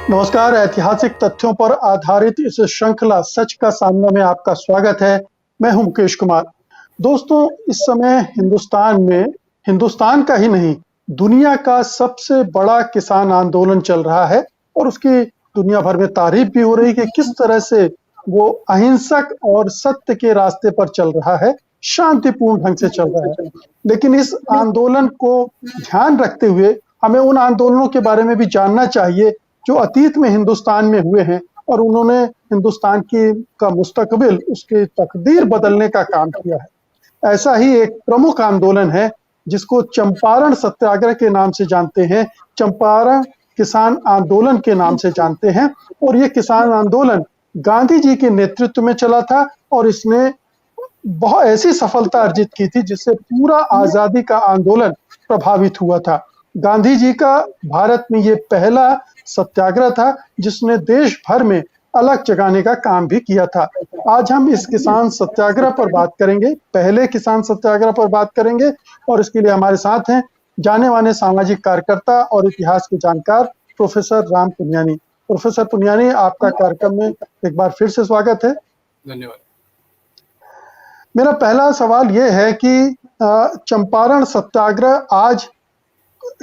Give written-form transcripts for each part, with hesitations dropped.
नमस्कार। ऐतिहासिक तथ्यों पर आधारित इस श्रृंखला सच का सामना में आपका स्वागत है। मैं हूं मुकेश कुमार। दोस्तों, इस समय हिंदुस्तान में हिंदुस्तान का ही नहीं, दुनिया का सबसे बड़ा किसान आंदोलन चल रहा है और उसकी दुनिया भर में तारीफ भी हो रही है कि किस तरह से वो अहिंसक और सत्य के रास्ते पर चल रहा है, शांतिपूर्ण ढंग से चल रहा है। लेकिन इस आंदोलन को ध्यान रखते हुए हमें उन आंदोलनों के बारे में भी जानना चाहिए जो अतीत में हिंदुस्तान में हुए हैं और उन्होंने हिंदुस्तान की का मुस्तकबिल, उसकी तकदीर बदलने का काम किया है। ऐसा ही एक प्रमुख आंदोलन है जिसको चंपारण सत्याग्रह के नाम से जानते हैं, चंपारण किसान आंदोलन के नाम से जानते हैं। और ये किसान आंदोलन गांधी जी के नेतृत्व में चला था और इसने बहुत ऐसी सफलता अर्जित की थी जिससे पूरा आजादी का आंदोलन प्रभावित हुआ था। गांधी जी का भारत में ये पहला सत्याग्रह था जिसने देश भर में अलग जगाने का काम भी किया था। आज हम इस किसान सत्याग्रह पर बात करेंगे, पहले किसान सत्याग्रह पर बात करेंगे और इसके लिए हमारे साथ हैं जाने माने सामाजिक कार्यकर्ता और इतिहास के जानकार प्रोफेसर राम पुनियानी। प्रोफेसर पुनियानी, आपका कार्यक्रम में एक बार फिर से स्वागत है। धन्यवाद। मेरा पहला सवाल यह है कि चंपारण सत्याग्रह आज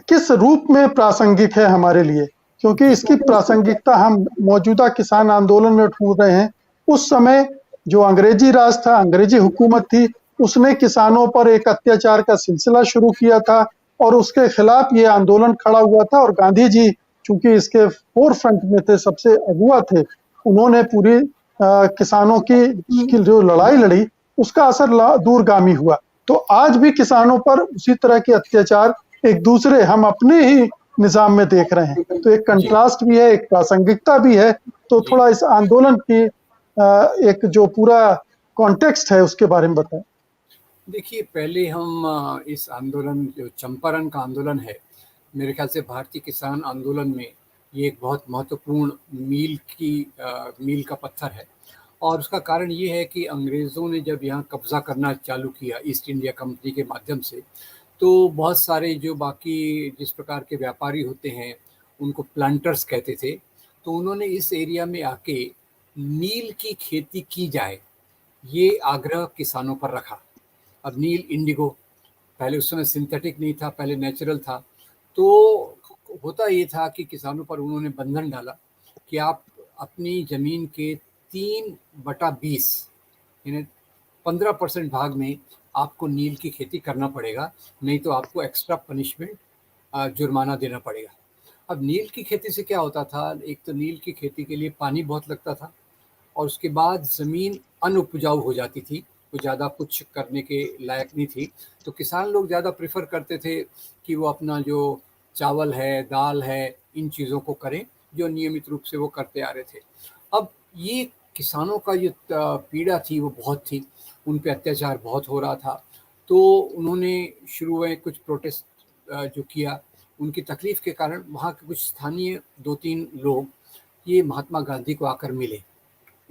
किस रूप में प्रासंगिक है हमारे लिए, क्योंकि इसकी प्रासंगिकता हम मौजूदा किसान आंदोलन में ढूंढ रहे हैं। उस समय जो अंग्रेजी राज था, अंग्रेजी हुकूमत थी, उसने किसानों पर एक अत्याचार का सिलसिला शुरू किया था और उसके खिलाफ ये आंदोलन खड़ा हुआ था। और गांधी जी चूंकि इसके फोर फ्रंट में थे, सबसे अगुआ थे, उन्होंने पूरी किसानों की जो लड़ाई लड़ी उसका असर दूरगामी हुआ। तो आज भी किसानों पर उसी तरह के अत्याचार एक दूसरे हम अपने ही निजाम में देख रहे हैं। तो एक कंट्रास्ट भी है, एक प्रासंगिकता भी है। तो थोड़ा इस आंदोलन की एक जो पूरा कॉन्टेक्स्ट है उसके बारे में बताएं। देखिए, पहले हम इस आंदोलन जो चंपारण का आंदोलन है, मेरे ख्याल से भारतीय किसान आंदोलन में ये एक बहुत महत्वपूर्ण मील का पत्थर है। और उसका कारण ये है कि अंग्रेज़ों ने जब यहाँ कब्ज़ा करना चालू किया ईस्ट इंडिया कंपनी के माध्यम से, तो बहुत सारे जो बाकी जिस प्रकार के व्यापारी होते हैं उनको प्लांटर्स कहते थे। तो उन्होंने इस एरिया में आके नील की खेती की जाए, ये आग्रह किसानों पर रखा। अब नील इंडिगो, पहले उस समय सिंथेटिक नहीं था, पहले नेचुरल था। तो होता ये था कि किसानों पर उन्होंने बंधन डाला कि आप अपनी ज़मीन के 3/20 यानी 15% भाग में आपको नील की खेती करना पड़ेगा, नहीं तो आपको एक्स्ट्रा पनिशमेंट जुर्माना देना पड़ेगा। अब नील की खेती से क्या होता था, एक तो नील की खेती के लिए पानी बहुत लगता था और उसके बाद ज़मीन अनउपजाऊ हो जाती थी, वो ज़्यादा कुछ करने के लायक नहीं थी। तो किसान लोग ज़्यादा प्रेफर करते थे कि वो अपना जो चावल है, दाल है, इन चीज़ों को करें जो नियमित रूप से वो करते आ रहे थे। अब ये किसानों का जो पीड़ा थी वो बहुत थी, उन पे अत्याचार बहुत हो रहा था। तो उन्होंने शुरू में कुछ प्रोटेस्ट जो किया, उनकी तकलीफ़ के कारण वहाँ के कुछ स्थानीय 2-3 लोग ये महात्मा गांधी को आकर मिले।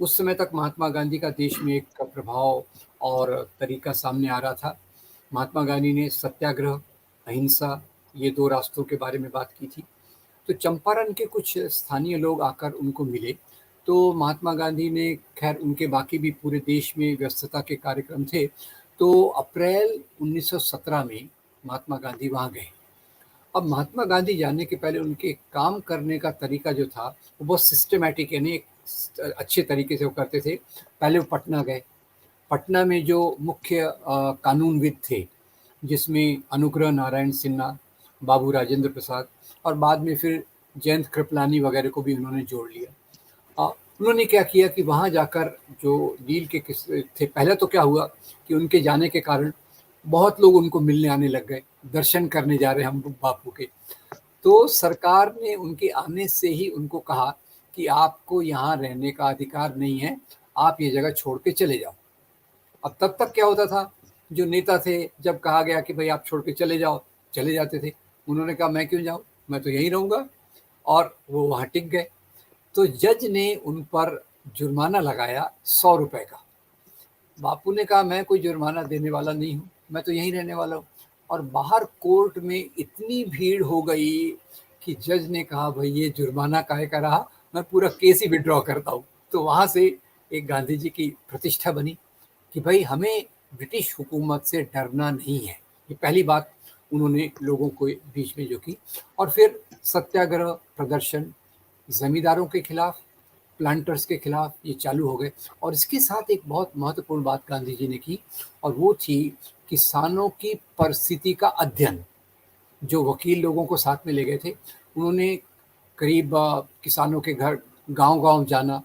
उस समय तक महात्मा गांधी का देश में एक प्रभाव और तरीका सामने आ रहा था। महात्मा गांधी ने सत्याग्रह, अहिंसा, ये 2 रास्तों के बारे में बात की थी। तो चंपारण के कुछ स्थानीय लोग आकर उनको मिले। तो महात्मा गांधी ने, खैर उनके बाकी भी पूरे देश में व्यस्तता के कार्यक्रम थे, तो अप्रैल 1917 में महात्मा गांधी वहाँ गए। अब महात्मा गांधी जाने के पहले उनके काम करने का तरीका जो था वो बहुत सिस्टमैटिक, यानी एक अच्छे तरीके से वो करते थे। पहले वो पटना गए। पटना में जो मुख्य कानूनविद थे, जिसमें अनुग्रह नारायण सिन्हा, बाबू राजेंद्र प्रसाद और बाद में फिर जयंत कृपलानी वगैरह को भी उन्होंने जोड़ लिया। उन्होंने क्या किया कि वहाँ जाकर जो नील के किस्से थे, पहले तो क्या हुआ कि उनके जाने के कारण बहुत लोग उनको मिलने आने लग गए, दर्शन करने जा रहे हैं हम बापू के। तो सरकार ने उनके आने से ही उनको कहा कि आपको यहाँ रहने का अधिकार नहीं है, आप ये जगह छोड़ के चले जाओ। अब तब तक क्या होता था, जो नेता थे जब कहा गया कि भाई आप छोड़ के चले जाओ, चले जाते थे। उन्होंने कहा मैं क्यों जाऊँ, मैं तो यहीं रहूँगा, और वो वहाँ टिक गए। तो जज ने उन पर जुर्माना लगाया 100 रुपए का। बापू ने कहा मैं कोई जुर्माना देने वाला नहीं हूँ, मैं तो यहीं रहने वाला हूँ। और बाहर कोर्ट में इतनी भीड़ हो गई कि जज ने कहा भाई ये जुर्माना काहे का रहा, मैं पूरा केस ही विड्रॉ करता हूँ। तो वहाँ से एक गांधी जी की प्रतिष्ठा बनी कि भाई हमें ब्रिटिश हुकूमत से डरना नहीं है। ये पहली बात उन्होंने लोगों को बीच में जो की। और फिर सत्याग्रह प्रदर्शन जमींदारों के खिलाफ, प्लांटर्स के खिलाफ ये चालू हो गए। और इसके साथ एक बहुत महत्वपूर्ण बात गांधी जी ने की, और वो थी किसानों की परिस्थिति का अध्ययन। जो वकील लोगों को साथ में ले गए थे, उन्होंने करीब किसानों के घर गांव-गांव जाना,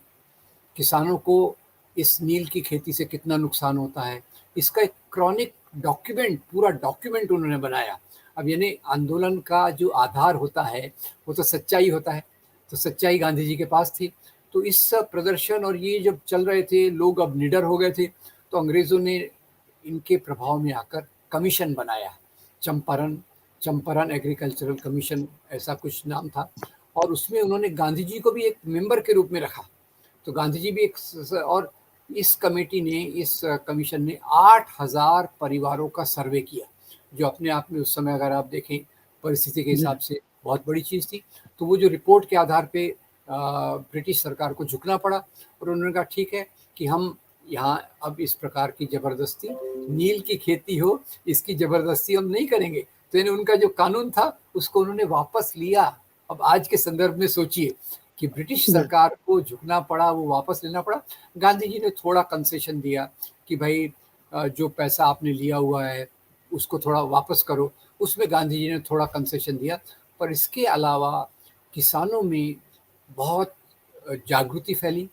किसानों को इस नील की खेती से कितना नुकसान होता है, इसका एक क्रॉनिक डॉक्यूमेंट, पूरा डॉक्यूमेंट उन्होंने बनाया। अब यानी आंदोलन का जो आधार होता है वो तो सच्चाई होता है, तो सच्चाई गांधी जी के पास थी। तो इस प्रदर्शन और ये जब चल रहे थे, लोग अब निडर हो गए थे, तो अंग्रेज़ों ने इनके प्रभाव में आकर कमीशन बनाया, चंपारण चंपारण एग्रीकल्चरल कमीशन, ऐसा कुछ नाम था। और उसमें उन्होंने गांधी जी को भी एक मेंबर के रूप में रखा। तो गांधी जी भी एक और इस कमेटी ने, इस कमीशन ने 8,000 परिवारों का सर्वे किया, जो अपने आप में उस समय अगर आप देखें परिस्थिति के जी हिसाब से बहुत बड़ी चीज़ थी। तो वो जो रिपोर्ट के आधार पे ब्रिटिश सरकार को झुकना पड़ा, और उन्होंने कहा ठीक है कि हम यहाँ अब इस प्रकार की ज़बरदस्ती, नील की खेती हो इसकी ज़बरदस्ती हम नहीं करेंगे। तो यानी उनका जो कानून था उसको उन्होंने वापस लिया। अब आज के संदर्भ में सोचिए कि ब्रिटिश जी सरकार को झुकना पड़ा, वो वापस लेना पड़ा। गांधी जी ने थोड़ा कंसेशन दिया कि भाई जो पैसा आपने लिया हुआ है उसको थोड़ा वापस करो, उसमें गांधी जी ने थोड़ा कंसेशन दिया। पर इसके अलावा किसानों में बहुत जागृति फैली।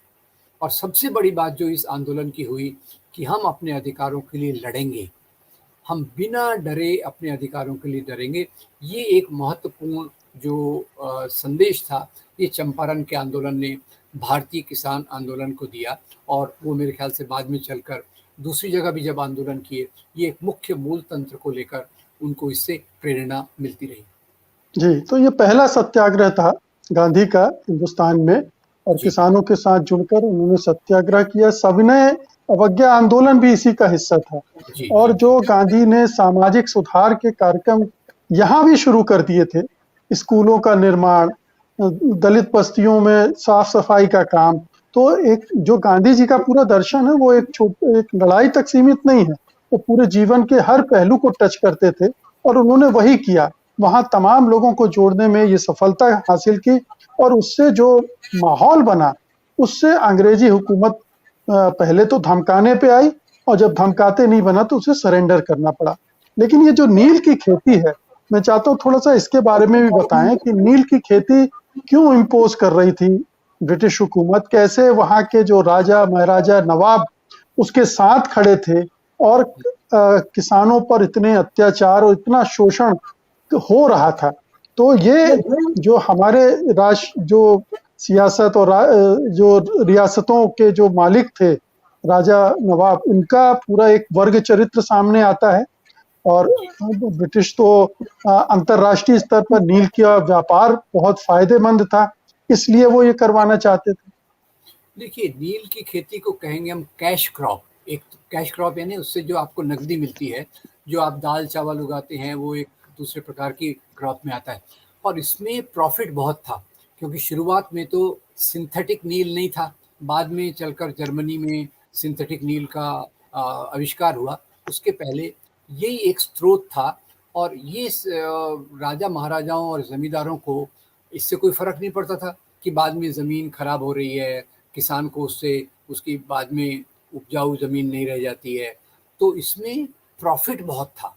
और सबसे बड़ी बात जो इस आंदोलन की हुई कि हम अपने अधिकारों के लिए लड़ेंगे, हम बिना डरे अपने अधिकारों के लिए लड़ेंगे। ये एक महत्वपूर्ण जो संदेश था, ये चंपारण के आंदोलन ने भारतीय किसान आंदोलन को दिया। और वो मेरे ख्याल से बाद में चलकर दूसरी जगह भी जब आंदोलन किए, ये एक मुख्य मूल तंत्र को लेकर उनको इससे प्रेरणा मिलती रही। जी, तो ये पहला सत्याग्रह था गांधी का हिंदुस्तान में, और जी, किसानों के साथ जुड़कर उन्होंने सत्याग्रह किया। सविनय अवज्ञा आंदोलन भी इसी का हिस्सा था। जी, और जी, जो गांधी ने सामाजिक सुधार के कार्यक्रम यहाँ भी शुरू कर दिए थे, स्कूलों का निर्माण, दलित बस्तियों में साफ सफाई का काम, तो एक जो गांधी जी का पूरा दर्शन है वो एक लड़ाई तक सीमित नहीं है, वो पूरे जीवन के हर पहलू को टच करते थे, और उन्होंने वही किया। वहाँ तमाम लोगों को जोड़ने में ये सफलता हासिल की, और उससे जो माहौल बना, उससे अंग्रेजी हुकूमत पहले तो धमकाने पे आई, और जब धमकाते नहीं बना तो उसे सरेंडर करना पड़ा। लेकिन ये जो नील की खेती है, मैं चाहता हूँ थोड़ा सा इसके बारे में भी बताएं कि नील की खेती क्यों इम्पोज कर रही थी ब्रिटिश हुकूमत, कैसे वहाँ के जो राजा महाराजा नवाब उसके साथ खड़े थे, और किसानों पर इतने अत्याचार और इतना शोषण हो रहा था। तो ये जो हमारे राष्ट्र जो सियासत और जो रियासतों के जो मालिक थे, राजा नवाब, उनका पूरा एक वर्ग चरित्र सामने आता है। और ब्रिटिश तो अंतर्राष्ट्रीय स्तर पर नील का व्यापार बहुत फायदेमंद था, इसलिए वो ये करवाना चाहते थे। देखिए नील की खेती को कहेंगे हम कैश क्रॉप। एक कैश क्रॉप यानी उससे जो आपको नकदी मिलती है, जो आप दाल चावल उगाते हैं वो एक दूसरे प्रकार की क्रॉप में आता है। और इसमें प्रॉफिट बहुत था, क्योंकि शुरुआत में तो सिंथेटिक नील नहीं था, बाद में चलकर जर्मनी में सिंथेटिक नील का आविष्कार हुआ। उसके पहले यही एक स्रोत था। और ये राजा महाराजाओं और जमींदारों को इससे कोई फर्क नहीं पड़ता था कि बाद में ज़मीन खराब हो रही है, किसान को उससे उसकी बाद में उपजाऊ ज़मीन नहीं रह जाती है। तो इसमें प्रॉफिट बहुत था,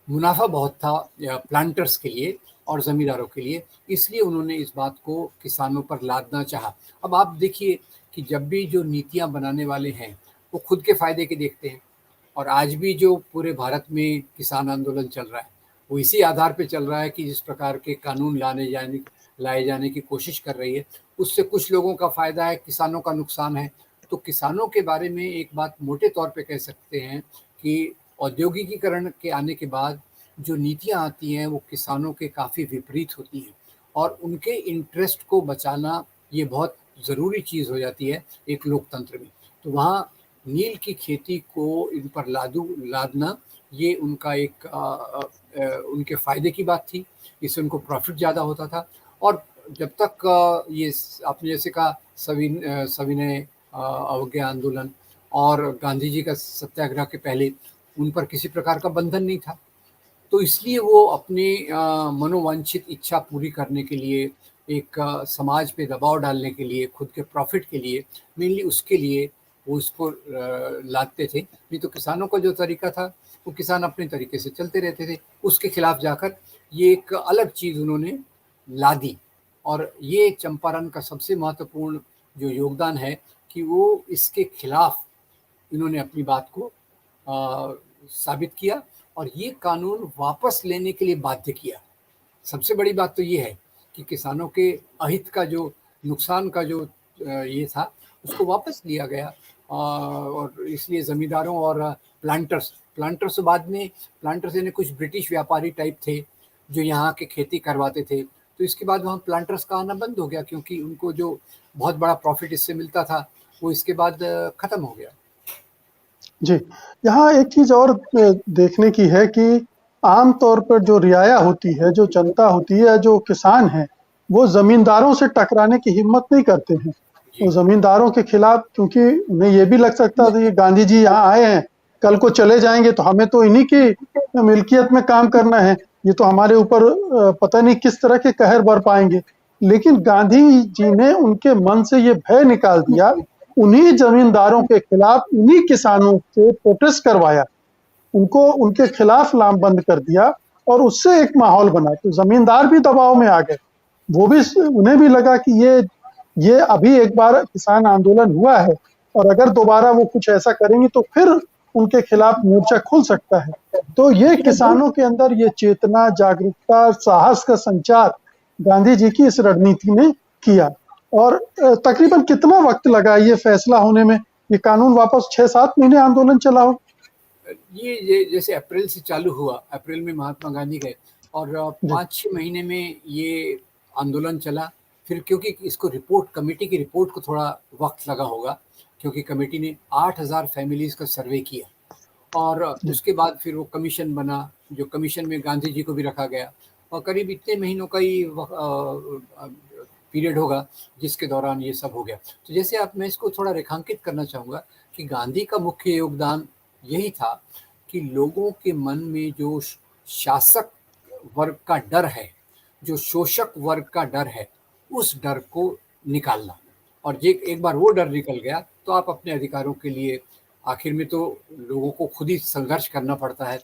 मुनाफा बहुत था प्लांटर्स के लिए और ज़मींदारों के लिए। इसलिए उन्होंने इस बात को किसानों पर लादना चाहा। अब आप देखिए कि जब भी जो नीतियाँ बनाने वाले हैं, वो खुद के फ़ायदे के देखते हैं। और आज भी जो पूरे भारत में किसान आंदोलन चल रहा है, वो इसी आधार पे चल रहा है कि जिस प्रकार के कानून लाए जाने की कोशिश कर रही है, उससे कुछ लोगों का फ़ायदा है, किसानों का नुकसान है। तो किसानों के बारे में एक बात मोटे तौर पे कह सकते हैं कि औद्योगिकीकरण के आने के बाद जो नीतियाँ आती हैं, वो किसानों के काफ़ी विपरीत होती हैं, और उनके इंटरेस्ट को बचाना ये बहुत ज़रूरी चीज़ हो जाती है एक लोकतंत्र में। तो वहाँ नील की खेती को इन पर लादना ये उनका एक उनके फ़ायदे की बात थी, इससे उनको प्रॉफ़िट ज़्यादा होता था। और जब तक ये आपने जैसे कहा सविनय अवज्ञा आंदोलन और गांधी जी का सत्याग्रह के पहले उन पर किसी प्रकार का बंधन नहीं था, तो इसलिए वो अपने मनोवांछित इच्छा पूरी करने के लिए, एक समाज पे दबाव डालने के लिए, खुद के प्रॉफिट के लिए, मेनली उसके लिए वो इसको लादते थे। नहीं तो किसानों का जो तरीका था, वो किसान अपने तरीके से चलते रहते थे। उसके खिलाफ जाकर ये एक अलग चीज़ उन्होंने ला दी। और ये चंपारण का सबसे महत्वपूर्ण जो योगदान है कि वो इसके खिलाफ इन्होंने अपनी बात को साबित किया और ये कानून वापस लेने के लिए बाध्य किया। सबसे बड़ी बात तो ये है कि किसानों के अहित का जो नुकसान का जो ये था, उसको वापस लिया गया। और इसलिए ज़मींदारों और प्लांटर्स बाद में, प्लांटर्स यानी कुछ ब्रिटिश व्यापारी टाइप थे जो यहाँ के खेती करवाते थे, तो इसके बाद वहाँ प्लांटर्स का आना बंद हो गया, क्योंकि उनको जो बहुत बड़ा प्रॉफिट इससे मिलता था वो इसके बाद ख़त्म हो गया। जी, यहाँ एक चीज़ और देखने की है कि आम तौर पर जो रियाया होती है, जो जनता होती है, जो किसान हैं, वो ज़मींदारों से टकराने की हिम्मत नहीं करते हैं। वो ज़मींदारों के खिलाफ, क्योंकि उन्हें ये भी लग सकता था कि गांधी जी यहाँ आए हैं, कल को चले जाएंगे तो हमें तो इन्हीं की मिल्कियत में काम करना है, ये तो हमारे ऊपर पता नहीं किस तरह के कहर बर पाएंगे। लेकिन गांधी जी ने उनके मन से ये भय निकाल दिया, उन्हीं जमींदारों के खिलाफ, उन्हीं किसानों से प्रोटेस्ट करवाया, उनको उनके खिलाफ लामबंद कर दिया और उससे एक माहौल बना। तो जमींदार भी दबाव में आ गए, वो भी, उन्हें भी लगा कि ये अभी एक बार किसान आंदोलन हुआ है और अगर दोबारा वो कुछ ऐसा करेंगे तो फिर उनके खिलाफ मोर्चा खुल सकता है। तो ये किसानों के अंदर ये चेतना, जागरूकता, साहस का संचार गांधी जी की इस रणनीति ने किया। और तकरीबन कितना वक्त लगा ये फैसला होने में? ये कानून वापस 6-7 महीने आंदोलन चला हो? ये जैसे अप्रैल से चालू हुआ, अप्रैल में महात्मा गांधी गए और 5-6 महीने में ये आंदोलन चला। फिर क्योंकि इसको कमेटी की रिपोर्ट को थोड़ा वक्त लगा होगा, क्योंकि कमेटी ने 8,000 फैमिलीज का सर्वे किया और उसके बाद फिर वो कमीशन बना, जो कमीशन में गांधी जी को भी रखा गया और करीब इतने महीनों का ही पीरियड होगा जिसके दौरान ये सब हो गया। तो जैसे मैं इसको थोड़ा रेखांकित करना चाहूँगा कि गांधी का मुख्य योगदान यही था कि लोगों के मन में जो शासक वर्ग का डर है, जो शोषक वर्ग का डर है, उस डर को निकालना। और ये एक बार वो डर निकल गया तो आप अपने अधिकारों के लिए, आखिर में तो लोगों को खुद ही संघर्ष करना पड़ता है,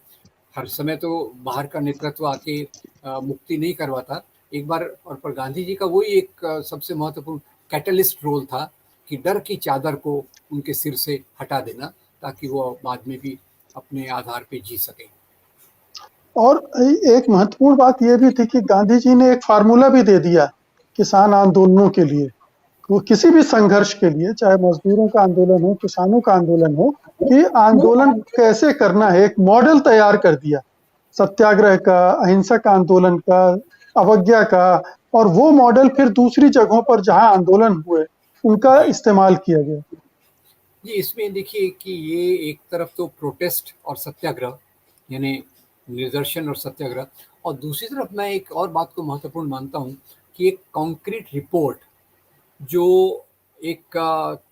हर समय तो बाहर का नेतृत्व आके मुक्ति नहीं करवाता एक बार। और पर गांधी जी का वही एक सबसे महत्वपूर्ण कैटलिस्ट रोल था कि डर की चादर को उनके सिर से हटा देना, ताकि वो बाद में भी अपने आधार पे जी सके। और एक महत्वपूर्ण बात यह भी थी कि गांधी जी ने एक फार्मूला भी दे दिया किसान आंदोलनों के लिए, वो किसी भी संघर्ष के लिए, चाहे मजदूरों का आंदोलन हो, किसानों का आंदोलन हो, कि आंदोलन कैसे करना है, एक मॉडल तैयार कर दिया सत्याग्रह का, अहिंसक आंदोलन का, अवज्ञा का। और वो मॉडल फिर दूसरी जगहों पर जहां आंदोलन हुए उनका इस्तेमाल किया गया। जी, इसमें देखिए कि ये एक तरफ तो प्रोटेस्ट और सत्याग्रह यानी निदर्शन और सत्याग्रह, और दूसरी तरफ मैं एक और बात को महत्वपूर्ण मानता हूँ कि एक कॉन्क्रीट रिपोर्ट जो एक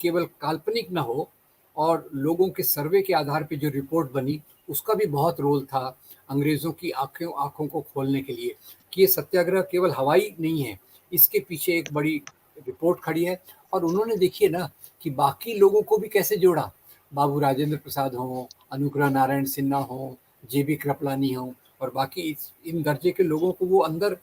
केवल काल्पनिक ना हो और लोगों के सर्वे के आधार पे जो रिपोर्ट बनी, उसका भी बहुत रोल था अंग्रेज़ों की आँखों को खोलने के लिए कि ये सत्याग्रह केवल हवाई नहीं है, इसके पीछे एक बड़ी रिपोर्ट खड़ी है। और उन्होंने देखिए ना कि बाकी लोगों को भी कैसे जोड़ा, बाबू राजेंद्र प्रसाद हों, अनुग्रह नारायण सिन्हा हों, जेबी कृपलानी हों और बाकी इन दर्जे के लोगों को वो अंदर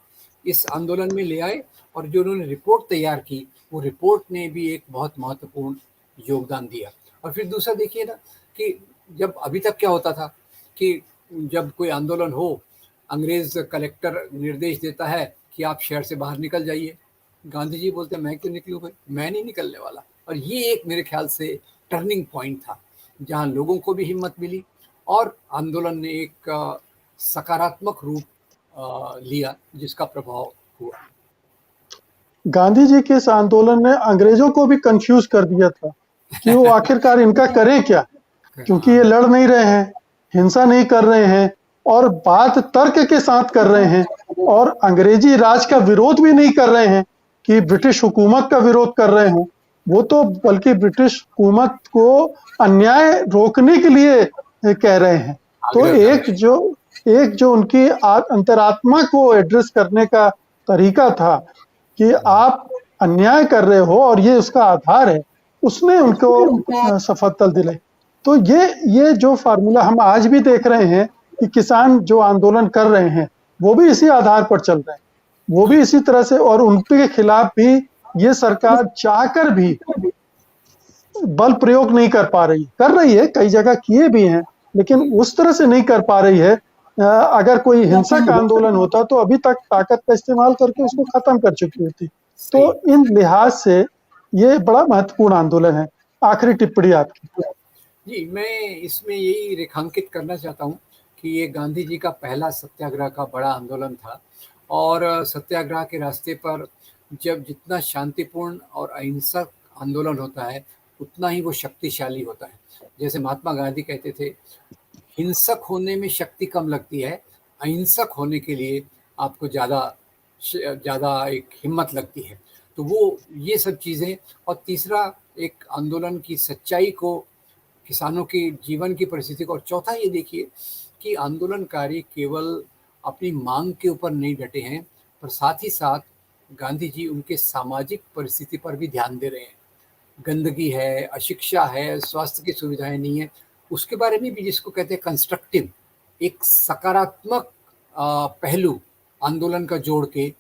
इस आंदोलन में ले आए। और जो उन्होंने रिपोर्ट तैयार की, वो रिपोर्ट ने भी एक बहुत महत्वपूर्ण योगदान दिया। और फिर दूसरा देखिए ना कि जब अभी तक क्या होता था कि जब कोई आंदोलन हो, अंग्रेज़ कलेक्टर निर्देश देता है कि आप शहर से बाहर निकल जाइए, गांधी जी बोलते हैं मैं क्यों निकलूँ भाई, मैं नहीं निकलने वाला। और ये एक मेरे ख्याल से टर्निंग पॉइंट था जहाँ लोगों को भी हिम्मत मिली और आंदोलन ने एक सकारात्मक रूप लिया जिसका प्रभाव हुआ। गांधी जी के इस आंदोलन ने अंग्रेजों को भी कंफ्यूज कर दिया था कि वो आखिरकार इनका करें क्या, क्योंकि ये लड़ नहीं रहे हैं, हिंसा नहीं कर रहे हैं और बात तर्क के साथ कर रहे हैं और अंग्रेजी राज का विरोध भी नहीं कर रहे हैं कि ब्रिटिश हुकूमत का विरोध कर रहे हैं, वो तो बल्कि ब्रिटिश हुकूमत को अन्याय रोकने के लिए कह रहे हैं। तो एक जो उनकी अंतरात्मा को एड्रेस करने का तरीका था कि आप अन्याय कर रहे हो और ये उसका आधार है, उसने उनको सफलता दिलाई। तो ये जो फार्मूला हम आज भी देख रहे हैं कि किसान जो आंदोलन कर रहे हैं वो भी इसी आधार पर चल रहे हैं, वो भी इसी तरह से, और उनके खिलाफ भी ये सरकार चाहकर भी बल प्रयोग नहीं कर पा रही, कर रही है, कई जगह किए भी हैं, लेकिन उस तरह से नहीं कर पा रही है। अगर कोई हिंसक आंदोलन होता तो अभी तक ताकत का इस्तेमाल करके उसको खत्म कर चुकी होती। तो इन लिहाज से ये बड़ा महत्वपूर्ण आंदोलन है। आखिरी टिप्पणी आपकी। जी, मैं इसमें यही रेखांकित करना चाहता हूँ कि ये गांधी जी का पहला सत्याग्रह का बड़ा आंदोलन था और सत्याग्रह के रास्ते पर जब जितना शांतिपूर्ण और अहिंसक आंदोलन होता है उतना ही वो शक्तिशाली होता है। जैसे महात्मा गांधी कहते थे, हिंसक होने में शक्ति कम लगती है, अहिंसक होने के लिए आपको ज़्यादा एक हिम्मत लगती है। तो वो ये सब चीज़ें, और तीसरा एक आंदोलन की सच्चाई को, किसानों के जीवन की परिस्थिति को, और चौथा ये देखिए कि आंदोलनकारी केवल अपनी मांग के ऊपर नहीं डटे हैं, पर साथ ही साथ गांधी जी उनके सामाजिक परिस्थिति पर भी ध्यान दे रहे हैं। गंदगी है, अशिक्षा है, स्वास्थ्य की सुविधाएं नहीं है, उसके बारे में भी, जिसको कहते हैं कंस्ट्रक्टिव, एक सकारात्मक पहलू आंदोलन का जोड़ के,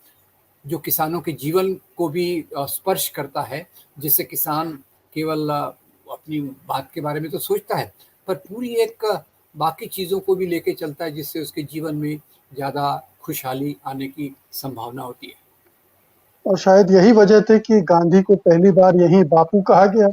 जो किसानों के जीवन को भी स्पर्श करता है, जिससे किसान केवल अपनी बात के बारे में तो सोचता है, पर पूरी एक बाकी चीज़ों को भी लेके चलता है, जिससे उसके जीवन में ज़्यादा खुशहाली आने की संभावना होती है। और शायद यही वजह थी कि गांधी को पहली बार यहीं बापू कहा गया,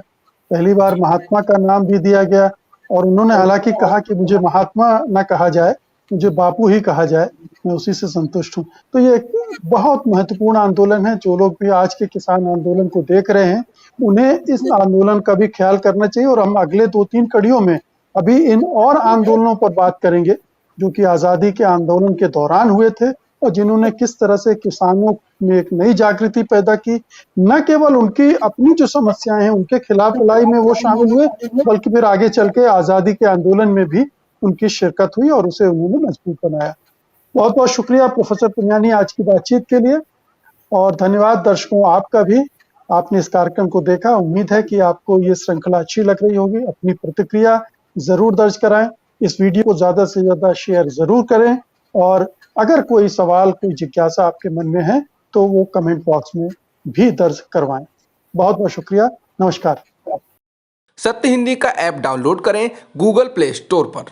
पहली बार महात्मा का नाम भी दिया गया, और उन्होंने हालांकि कहा कि मुझे महात्मा न कहा जाए, मुझे बापू ही कहा जाए, मैं उसी से संतुष्ट हूँ। तो ये एक बहुत महत्वपूर्ण आंदोलन है। जो लोग भी आज के किसान आंदोलन को देख रहे हैं, उन्हें इस आंदोलन का भी ख्याल करना चाहिए। और हम अगले 2-3 कड़ियों में अभी इन और आंदोलनों पर बात करेंगे जो कि आज़ादी के आंदोलन के दौरान हुए थे और जिन्होंने किस तरह से किसानों में एक नई जागृति पैदा की। न केवल उनकी अपनी जो समस्याएं हैं उनके खिलाफ लड़ाई में वो शामिल हुए, बल्कि फिर आगे चल के आज़ादी के आंदोलन में भी उनकी शिरकत हुई और उसे उन्होंने मजबूत बनाया। बहुत बहुत शुक्रिया प्रोफेसर पुनियानी आज की बातचीत के लिए, और धन्यवाद दर्शकों आपका भी, आपने इस कार्यक्रम को देखा। उम्मीद है कि आपको ये श्रृंखला अच्छी लग रही होगी। अपनी प्रतिक्रिया जरूर दर्ज कराएं, इस वीडियो को ज्यादा से ज्यादा शेयर जरूर करें, और अगर कोई सवाल, कोई जिज्ञासा आपके मन में है तो वो कमेंट बॉक्स में भी दर्ज करवाएं। बहुत बहुत शुक्रिया, नमस्कार। सत्य हिंदी का ऐप डाउनलोड करें गूगल प्ले स्टोर पर।